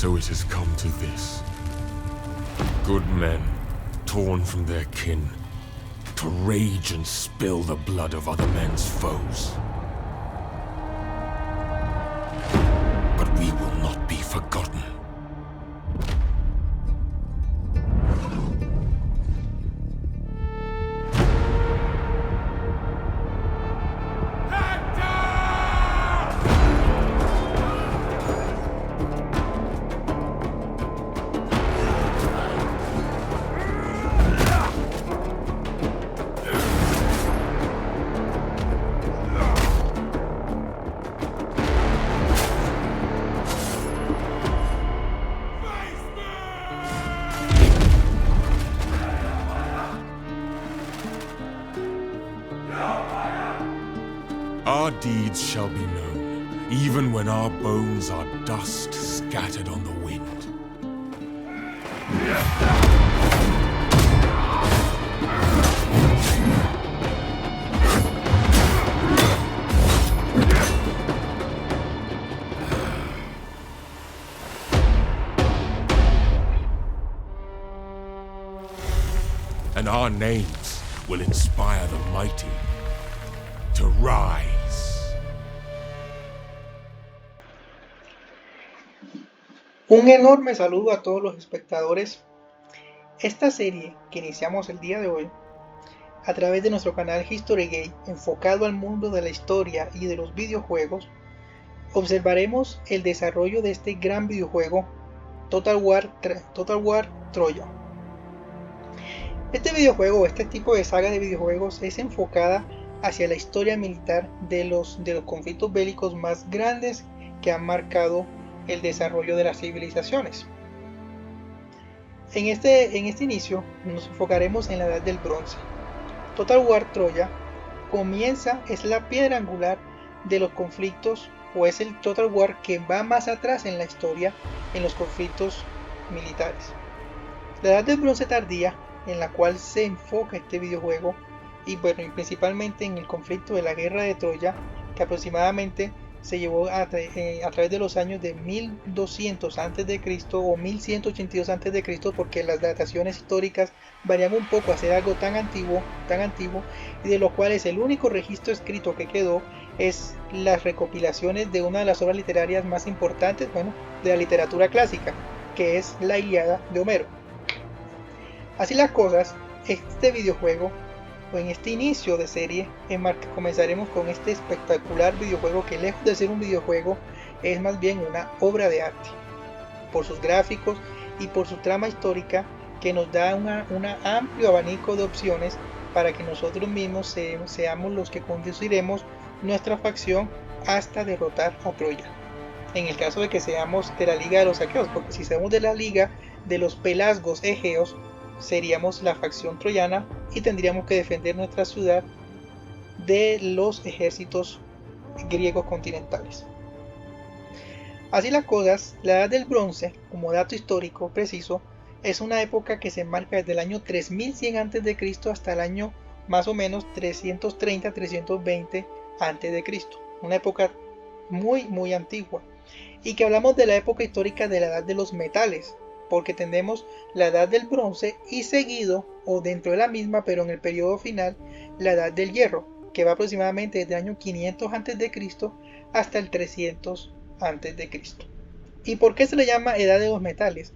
So it has come to this. Good men, torn from their kin, to rage and spill the blood of other men's foes. But we will not be forgotten. Our deeds shall be known, even when our bones are dust scattered on the wind. And our names will inspire the mighty to rise. Un enorme saludo a todos los espectadores. Esta serie que iniciamos el día de hoy a través de nuestro canal HistoryGate, enfocado al mundo de la historia y de los videojuegos, observaremos el desarrollo de este gran videojuego Total War Troya. Este videojuego, este tipo de saga de videojuegos es enfocada hacia la historia militar de los conflictos bélicos más grandes que han marcado el desarrollo de las civilizaciones. En este inicio nos enfocaremos en la Edad del Bronce. Total War Troya es la piedra angular de los conflictos, o es el Total War que va más atrás en la historia en los conflictos militares. La Edad del Bronce tardía, en la cual se enfoca este videojuego, y principalmente en el conflicto de la Guerra de Troya, que aproximadamente se llevó a través de los años de 1200 a.C. o 1182 a.C., porque las dataciones históricas varían un poco a ser algo tan antiguo, y de los cuales el único registro escrito que quedó es las recopilaciones de una de las obras literarias más importantes, de la literatura clásica, que es la Ilíada de Homero. Así las cosas, este videojuego, o en este inicio de serie, comenzaremos con este espectacular videojuego que, lejos de ser un videojuego, es más bien una obra de arte, por sus gráficos y por su trama histórica, que nos da un amplio abanico de opciones para que nosotros mismos seamos los que conduciremos nuestra facción hasta derrotar a Troya. En el caso de que seamos de la Liga de los Aqueos, porque si somos de la Liga de los Pelasgos Egeos, seríamos la facción troyana y tendríamos que defender nuestra ciudad de los ejércitos griegos continentales. Así las cosas, la Edad del Bronce, como dato histórico preciso, es una época que se marca desde el año 3100 a.C. hasta el año más o menos 330-320 a.C. Una época muy antigua, y que hablamos de la época histórica de la Edad de los Metales, porque tenemos la Edad del Bronce y seguido, o dentro de la misma, pero en el periodo final, la Edad del Hierro, que va aproximadamente desde el año 500 a.C. hasta el 300 a.C. ¿Y por qué se le llama Edad de los Metales?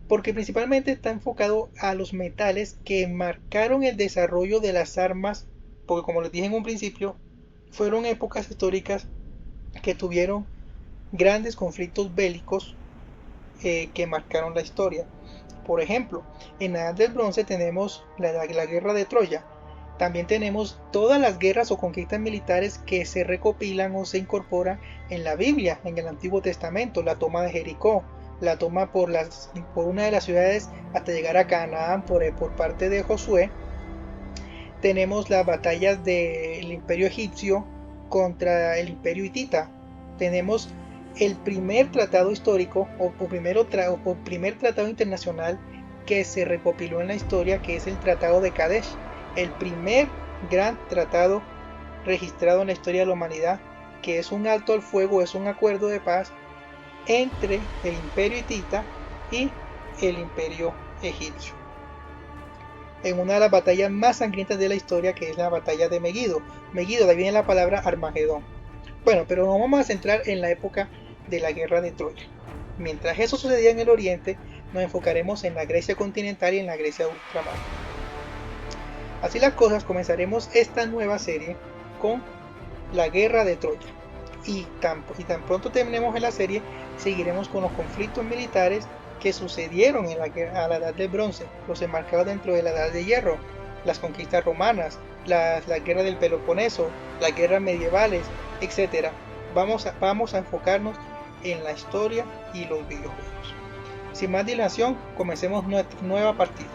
Porque principalmente está enfocado a los metales que marcaron el desarrollo de las armas, porque como les dije en un principio, fueron épocas históricas que tuvieron grandes conflictos bélicos que marcaron la historia. Por ejemplo, en la Edad del Bronce tenemos la Guerra de Troya. También tenemos todas las guerras o conquistas militares que se recopilan o se incorporan en la Biblia, en el Antiguo Testamento. La toma de Jericó, la toma por una de las ciudades hasta llegar a Canaán por parte de Josué. Tenemos las batallas del Imperio Egipcio contra el Imperio Hitita. Tenemos el primer tratado histórico o primer tratado internacional que se recopiló en la historia, que es el Tratado de Kadesh, el primer gran tratado registrado en la historia de la humanidad, que es un alto al fuego, es un acuerdo de paz entre el imperio hitita y el imperio egipcio, en una de las batallas más sangrientas de la historia, que es la batalla de Megido. Megido, de ahí viene la palabra Armagedón. Bueno, pero nos vamos a centrar en la época de la guerra de Troya. Mientras eso sucedía en el oriente, nos enfocaremos en la Grecia continental y en la Grecia de ultramar. Así las cosas, comenzaremos esta nueva serie con la guerra de Troya. Y tan pronto terminemos en la serie, seguiremos con los conflictos militares que sucedieron a la edad del bronce, los enmarcados dentro de la edad de hierro, las conquistas romanas, la guerra del Peloponeso, las guerras medievales, etc. Vamos a enfocarnos en la historia y los videojuegos. Sin más dilación, comencemos nuestra nueva partida.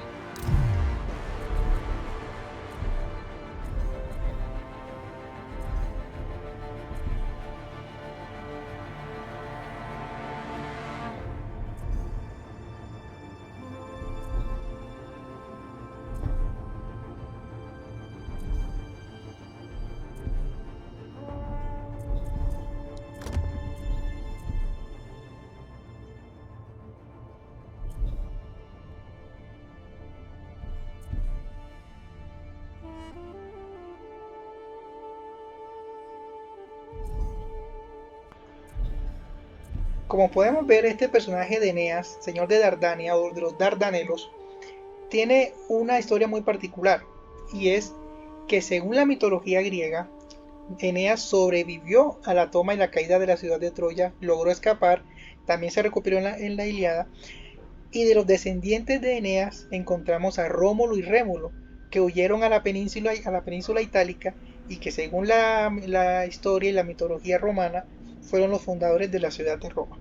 Como podemos ver, este personaje de Eneas, señor de Dardania o de los Dardanelos, tiene una historia muy particular, y es que según la mitología griega, Eneas sobrevivió a la toma y la caída de la ciudad de Troya, logró escapar, también se recuperó en la Ilíada, y de los descendientes de Eneas encontramos a Rómulo y Rémulo, que huyeron a la península itálica y que según la historia y la mitología romana fueron los fundadores de la ciudad de Roma.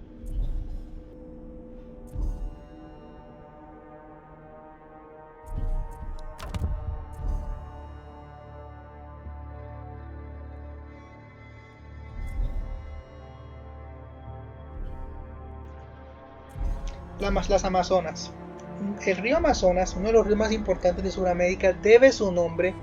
Las Amazonas. El río Amazonas, uno de los ríos más importantes de Sudamérica, debe su nombre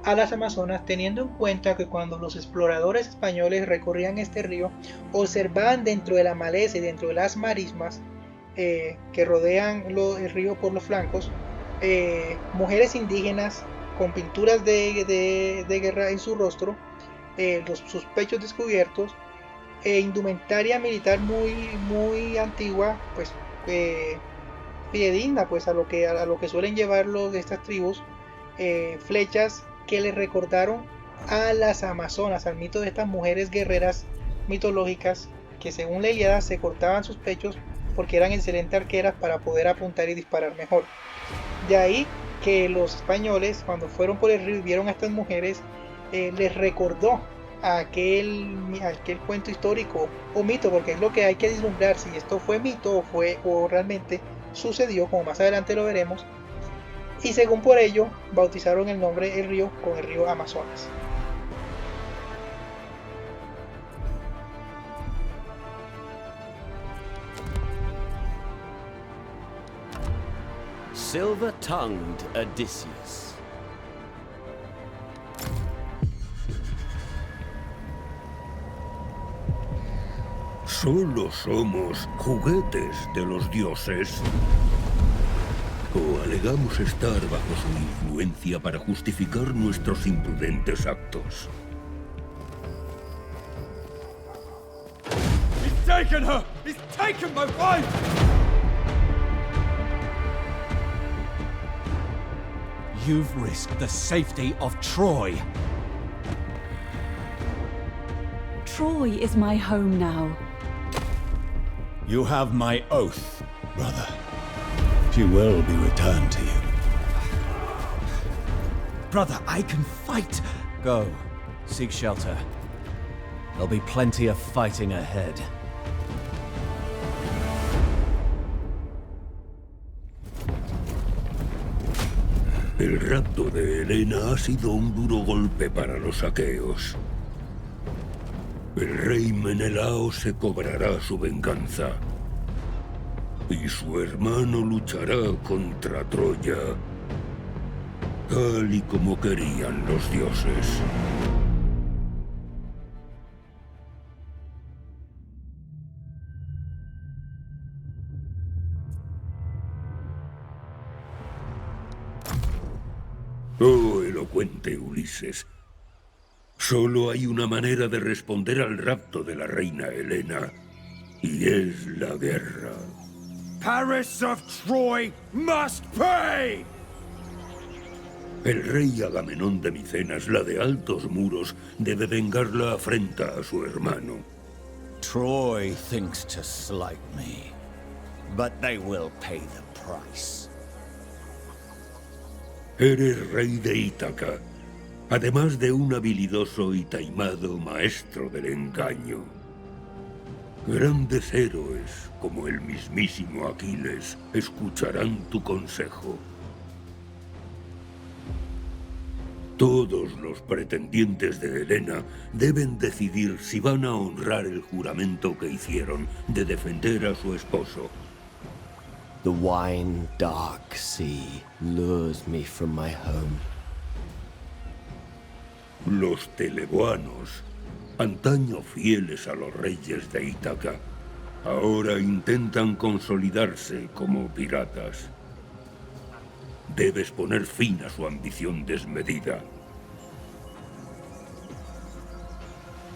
a las Amazonas, teniendo en cuenta que cuando los exploradores españoles recorrían este río, observaban dentro de la maleza y dentro de las marismas que rodean el río por los flancos, mujeres indígenas con pinturas de guerra en su rostro, sus pechos descubiertos, indumentaria militar muy antigua, pues fidedigna pues a lo que suelen llevar estas tribus, flechas que le recordaron a las Amazonas, al mito de estas mujeres guerreras mitológicas que según la Ilíada se cortaban sus pechos porque eran excelentes arqueras para poder apuntar y disparar mejor. De ahí que los españoles, cuando fueron por el río y vieron a estas mujeres, les recordó a aquel cuento histórico o mito, porque es lo que hay que vislumbrar si esto fue mito o realmente sucedió, como más adelante lo veremos, y según por ello bautizaron el nombre del río con el río Amazonas. Silver-tongued Odysseus. Solo somos juguetes de los dioses. ¿O alegamos estar bajo su influencia para justificar nuestros imprudentes actos? He's taken her! He's taken my wife! You've risked the safety of Troy. Troy is my home now. You have my oath, brother. She will be returned to you. Brother, I can fight! Go, seek shelter. There'll be plenty of fighting ahead. El rapto de Helena ha sido un duro golpe para los aqueos. El rey Menelao se cobrará su venganza. Y su hermano luchará contra Troya, tal y como querían los dioses. Oh, elocuente Ulises. Solo hay una manera de responder al rapto de la reina Helena, y es la guerra. Paris of Troy must pay! El rey Agamenón de Micenas, la de altos muros, debe vengar la afrenta a su hermano. Troy thinks to slight me, but they will pay the price. Eres rey de Ítaca, además de un habilidoso y taimado maestro del engaño. Grandes héroes, como el mismísimo Aquiles, escucharán tu consejo. Todos los pretendientes de Helena deben decidir si van a honrar el juramento que hicieron de defender a su esposo. The wine dark sea lures me from my home. Los teleboanos, antaño fieles a los reyes de Ítaca, ahora intentan consolidarse como piratas. Debes poner fin a su ambición desmedida.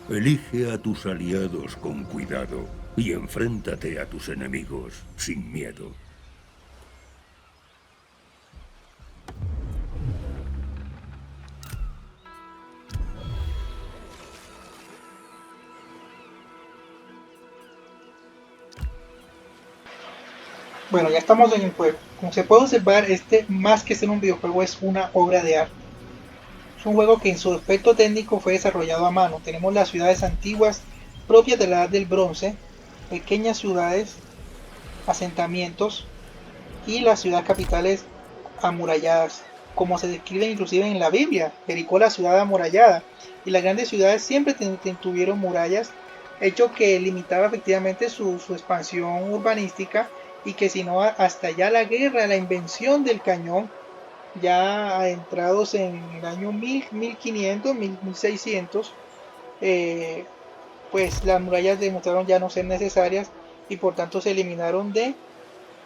Elige a tus aliados con cuidado y enfréntate a tus enemigos sin miedo. Bueno, ya estamos en el juego. Como se puede observar, este más que ser un videojuego es una obra de arte. Es un juego que en su aspecto técnico fue desarrollado a mano. Tenemos las ciudades antiguas propias de la Edad del Bronce, pequeñas ciudades, asentamientos y las ciudades capitales amuralladas, como se describe inclusive en la Biblia. Jericó, la ciudad amurallada, y las grandes ciudades siempre tuvieron murallas, hecho que limitaba efectivamente su expansión urbanística, y que si no, hasta ya la guerra, la invención del cañón, ya adentrados en el año 1500, 1600, pues las murallas demostraron ya no ser necesarias y por tanto se eliminaron de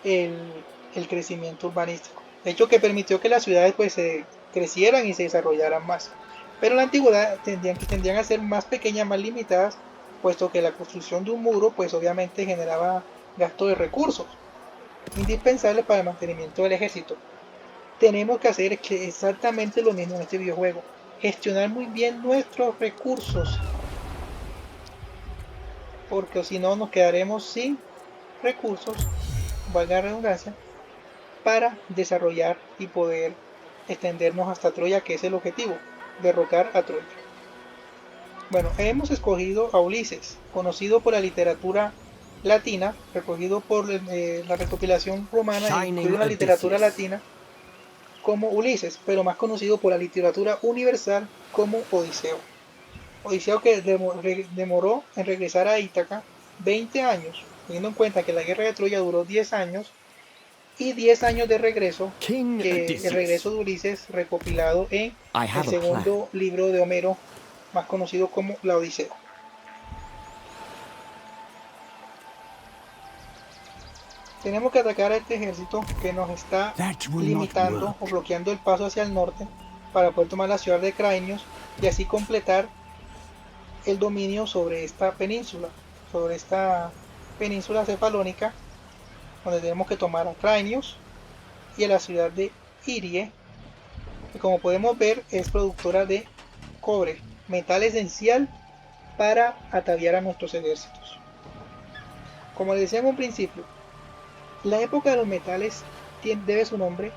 el crecimiento urbanístico. De hecho, que permitió que las ciudades pues se crecieran y se desarrollaran más. Pero en la antigüedad tendían a ser más pequeñas, más limitadas, puesto que la construcción de un muro pues obviamente generaba gasto de recursos indispensables para el mantenimiento del ejército. Tenemos que hacer exactamente lo mismo en este videojuego: gestionar muy bien nuestros recursos, porque si no nos quedaremos sin recursos, valga la redundancia, para desarrollar y poder extendernos hasta Troya, que es el objetivo, derrocar a Troya. Bueno, hemos escogido a Ulises, conocido por la literatura latina, recogido por la recopilación romana, y la literatura latina como Ulises, pero más conocido por la literatura universal como Odiseo. Odiseo, que demoró en regresar a Ítaca 20 años, teniendo en cuenta que la guerra de Troya duró 10 años, y 10 años de regreso, que el regreso de Ulises recopilado en el segundo libro de Homero, más conocido como la Odisea. Tenemos que atacar a este ejército que nos está limitando o bloqueando el paso hacia el norte para poder tomar la ciudad de Crainios y así completar el dominio sobre esta península cefalónica, donde tenemos que tomar a Crainios y a la ciudad de Irie, que como podemos ver es productora de cobre, metal esencial para ataviar a nuestros ejércitos. Como les decía en un principio, la época de los metales debe su nombre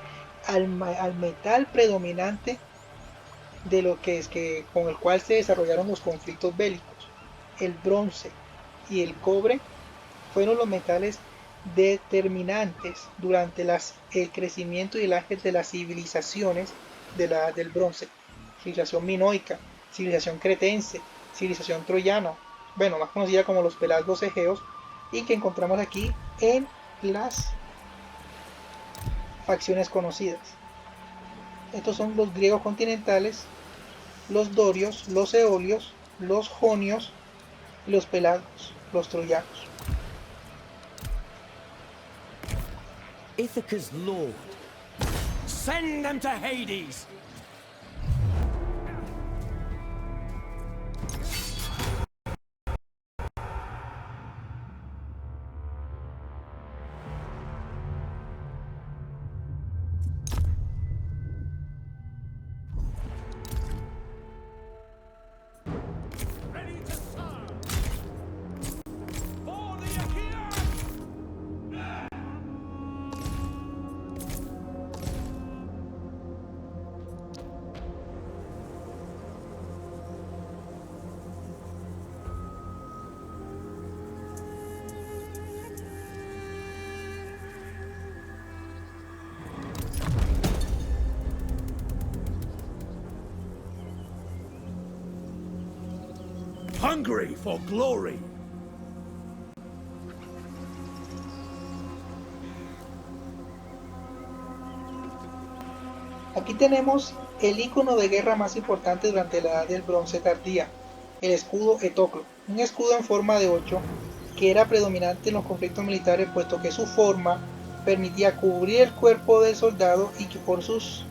al metal predominante de lo que con el cual se desarrollaron los conflictos bélicos. El bronce y el cobre fueron los metales determinantes durante el crecimiento y el auge de las civilizaciones del bronce: civilización minoica, civilización cretense, civilización troyana, bueno, más conocida como los pelasgos egeos, y que encontramos aquí en las facciones conocidas. Estos son los griegos continentales, los dorios, los eolios, los jonios y los pelasgos, los troyanos. Ithaca's lord. Send them to Hades. hungry for glory. Aquí tenemos el icono de guerra más importante durante la Edad del Bronce tardía, el escudo Etoclo, un escudo en forma de 8 que era predominante en los conflictos militares puesto que su forma permitía cubrir el cuerpo del soldado y que por sus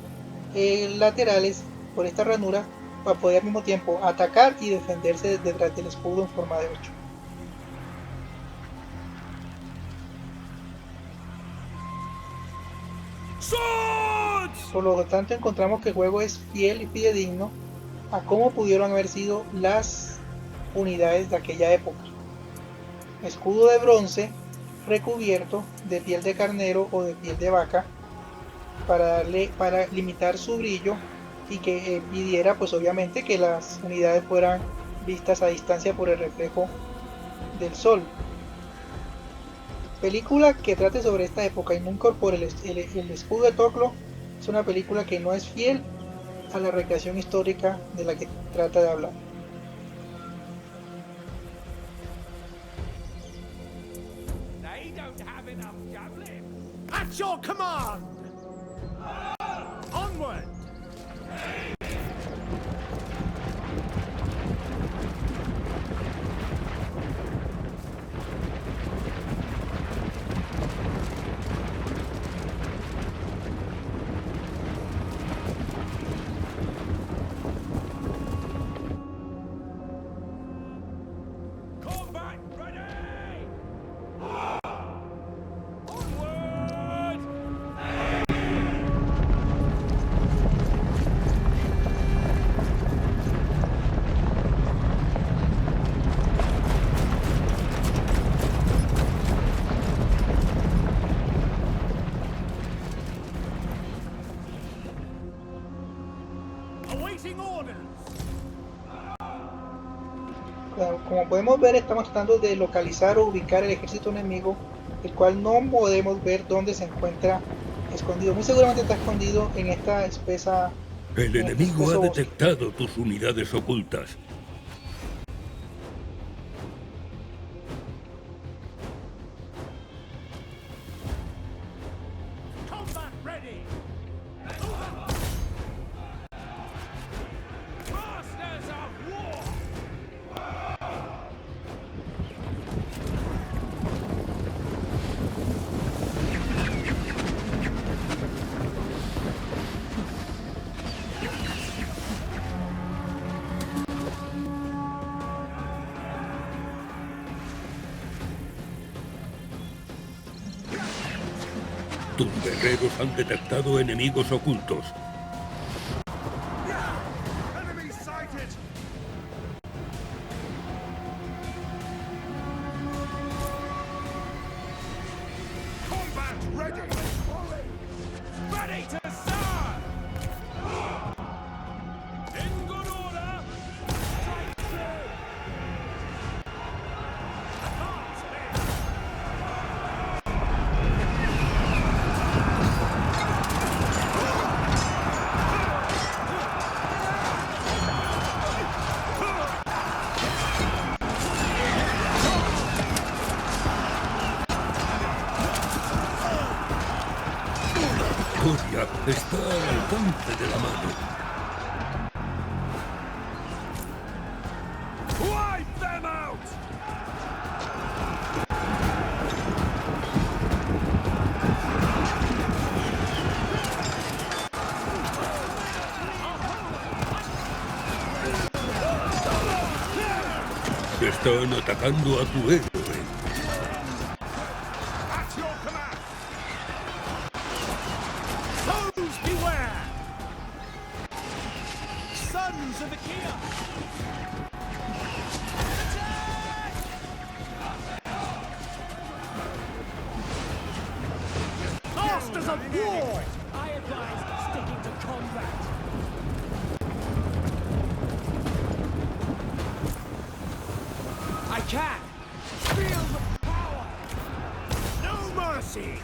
laterales, por esta ranura, para poder al mismo tiempo atacar y defenderse detrás del escudo en forma de 8. Por lo tanto encontramos que el juego es fiel y fidedigno a cómo pudieron haber sido las unidades de aquella época. Escudo de bronce recubierto de piel de carnero o de piel de vaca para limitar su brillo y que impidiera pues obviamente que las unidades fueran vistas a distancia por el reflejo del sol. Película que trate sobre esta época y no incorpore el escudo de Toclo es una película que no es fiel a la recreación histórica de la que trata de hablar. They don't have enough javelin. At your command! Onward! Combat ready! Onward! Awaiting orders! Como podemos ver, estamos tratando de localizar o ubicar el ejército enemigo, el cual no podemos ver dónde se encuentra escondido. Muy seguramente está escondido en esta espesa. El enemigo espeso ha bosque. detectado tus unidades ocultas. Combat ready! Masters of war! Tus guerreros han detectado enemigos ocultos. Enemy sighted! Combat ready! Ready to serve! In good order! Strike through! Advance men! Gloria está al alcance de la mano. Wipe them out! Están atacando a tu héroe. At your command! Foes beware! Sons of Achaea! Masters of war! I advise sticking to combat. I can! Feel the power! No mercy!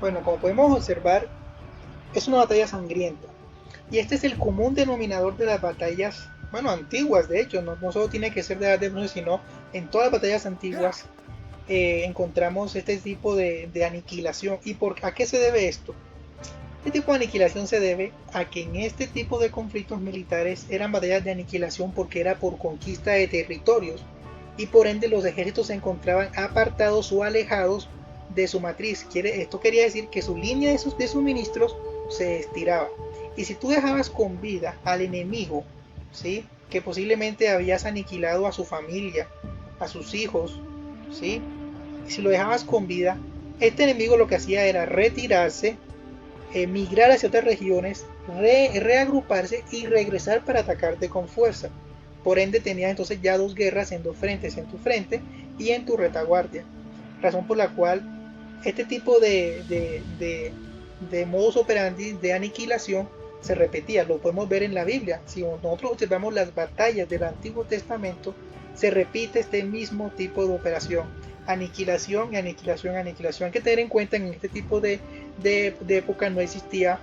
Bueno, como podemos observar, es una batalla sangrienta. Y este es el común denominador de las batallas, bueno, antiguas de hecho, no solo tiene que ser de Edad del Bronce, sino en todas las batallas antiguas encontramos este tipo de aniquilación. ¿Y a qué se debe esto? Este tipo de aniquilación se debe a que en este tipo de conflictos militares eran batallas de aniquilación porque era por conquista de territorios y por ende los ejércitos se encontraban apartados o alejados de su matriz. Esto quería decir que su línea de suministros se estiraba. Y si tú dejabas con vida al enemigo, ¿sí? Que posiblemente habías aniquilado a su familia, a sus hijos, ¿sí? Y si lo dejabas con vida, este enemigo lo que hacía era retirarse, migrar hacia otras regiones, reagruparse y regresar para atacarte con fuerza. Por ende tenías entonces ya dos guerras en dos frentes, en tu frente y en tu retaguardia. Razón por la cual este tipo de modus operandi de aniquilación se repetía. Lo podemos ver en la Biblia. Si nosotros observamos las batallas del Antiguo Testamento, se repite este mismo tipo de operación. Aniquilación, aniquilación, aniquilación. Hay que tener en cuenta que en este tipo de época no existía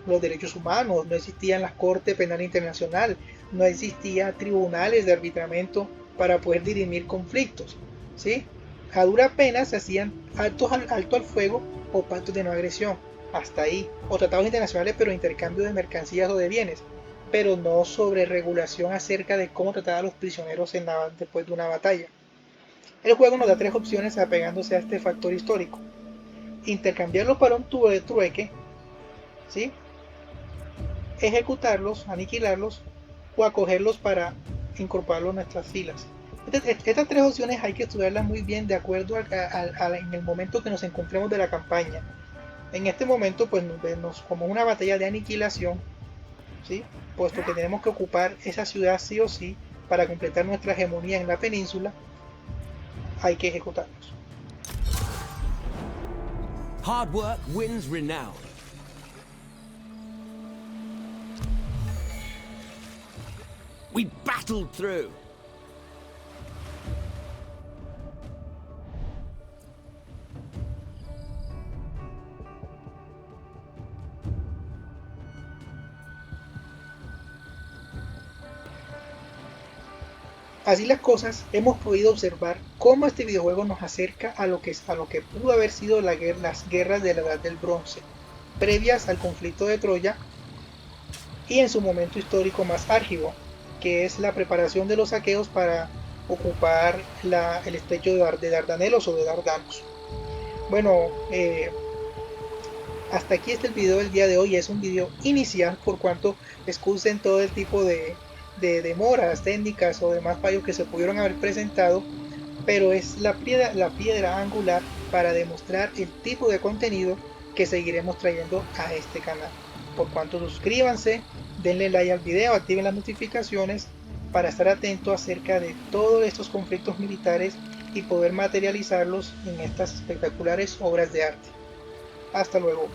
los derechos humanos, no existían las Cortes Penal Internacional, no existía tribunales de arbitramiento para poder dirimir conflictos, ¿sí? A dura pena se hacían alto al fuego o pactos de no agresión, hasta ahí, o tratados internacionales pero intercambio de mercancías o de bienes, pero no sobre regulación acerca de cómo tratar a los prisioneros después de una batalla. El juego nos da tres opciones apegándose a este factor histórico: intercambiarlos para un tubo de trueque, ¿sí? Ejecutarlos, aniquilarlos o acogerlos para incorporarlos a nuestras filas. Estas tres opciones hay que estudiarlas muy bien de acuerdo en el momento que nos encontremos de la campaña. En este momento pues nos vemos como una batalla de aniquilación, ¿sí? Puesto que tenemos que ocupar esa ciudad sí o sí para completar nuestra hegemonía en la península, hay que ejecutarlos. Hard work wins renown. We battled through. Así las cosas, hemos podido observar cómo este videojuego nos acerca a lo que pudo haber sido las guerras de la Edad del Bronce, previas al conflicto de Troya y en su momento histórico más álgido, que es la preparación de los aqueos para ocupar el estrecho de Dardanelos o de Dardanos. Bueno, hasta aquí está el video del día de hoy. Es un video inicial, por cuanto excusen todo el tipo de demoras técnicas o demás fallos que se pudieron haber presentado, pero es la piedra angular para demostrar el tipo de contenido que seguiremos trayendo a este canal. Por cuanto suscríbanse, denle like al video, activen las notificaciones para estar atentos acerca de todos estos conflictos militares y poder materializarlos en estas espectaculares obras de arte. Hasta luego.